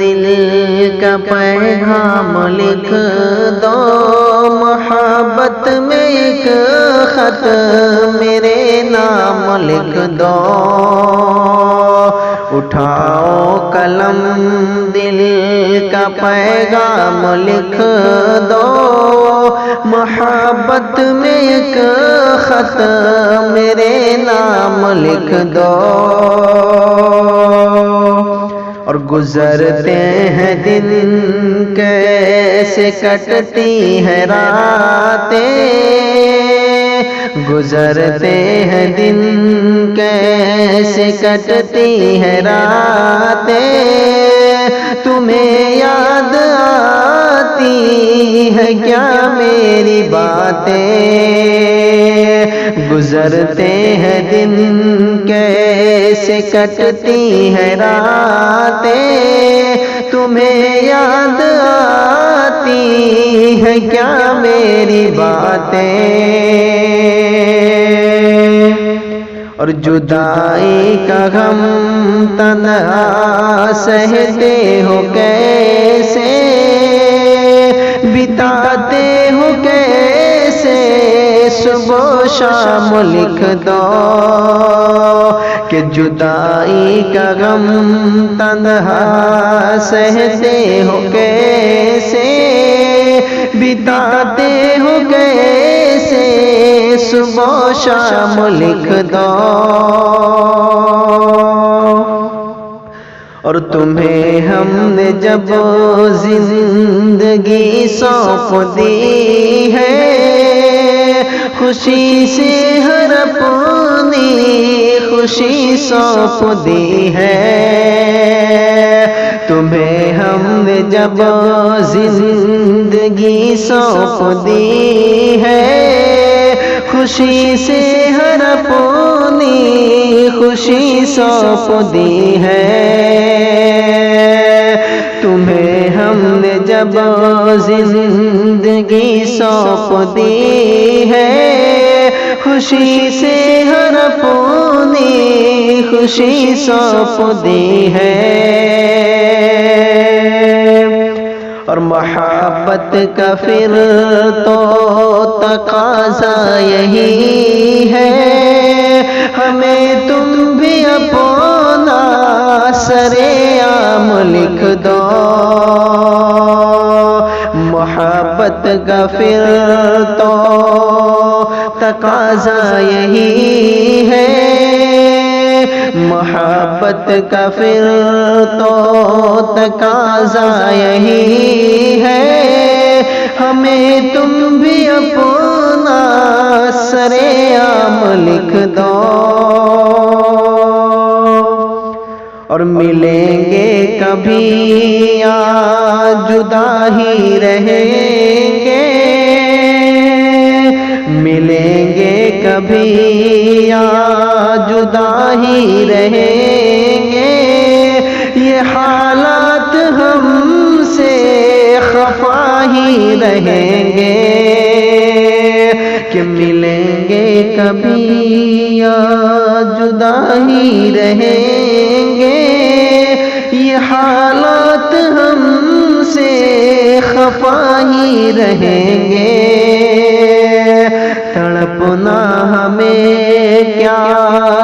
دل کا پیغام لکھ دو، محبت میں ایک خط میرے نام لکھ دو۔ اٹھاؤ قلم دل کا پیغام لکھ دو، محبت میں ایک خط میرے نام لکھ دو۔ اور گزرتے ہیں دن کیسے کٹتی ہے راتیں، گزرتے ہیں دن کیسے کٹتی ہے راتیں، تمہیں یاد آتی ہے کیا میری باتیں؟ گزرتے ہیں دن کیسے کٹتی ہے راتیں، تمہیں یاد آتی ہے کیا میری باتیں؟ اور جدائی کا غم تنہا سہتے ہو کیسے، بتاتے ہو کیسے صبح و شام لکھ دو، کہ جدائی کا غم تنہا سہتے ہو کیسے، بتاتے ہو کیسے صبح و شام لکھ دو۔ اور تمہیں ہم نے جب زندگی سونپ دی ہے، خوشی سے ہر اپنی خوشی سونپ دی ہے، تمہیں ہم نے جب زندگی سونپ دی ہے، خوشی سے ہر اپنی خوشی سونپ دی ہے، تمہیں ہم نے جب زندگی سونپ دی ہے، خوشی سے ہر اپنی خوشی سونپ دی ہے۔ اور محبت کا پھر تو تقاضا یہی ہے، ہمیں تم بھی اپنا سرعام لکھ دو۔ محبت کا پھر تو تقاضا یہی ہے، محبت کا پھر تو تقاضا یہی ہے، ہمیں تم بھی اپنا سرعام لکھ دو۔ اور ملیں گے کبھی یا جدا ہی رہیں گے، ملیں گے کبھی یا جدا ہی رہیں گے، یہ حالات ہم سے خفا ہی رہیں گے، کہ ملیں گے کبھی یا جدا ہی رہیں گے، یہ حالات ہم سے خفا ہی رہیں گے۔ تڑپنا ہمیں کیا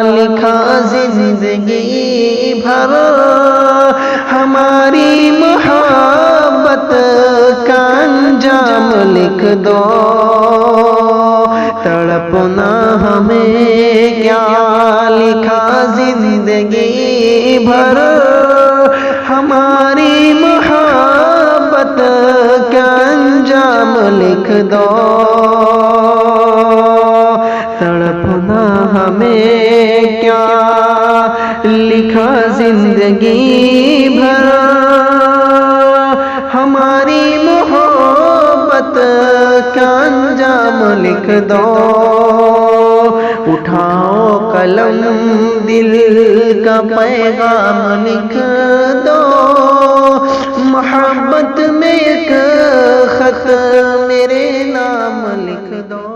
لکھا زندگی بھر، ہماری محبت کا انجام لکھ دو۔ تڑپنا ہمیں کیا لکھا زندگی بھر، ہماری محبت کا انجام لکھ دو۔ تڑپنا ہمیں کیا لکھا زندگی بھر، ہماری محبت کا انجام لکھ دو۔ اٹھاؤ قلم دل کا پیغام لکھ دو، محبت میں ایک خط میرے نام لکھ دو۔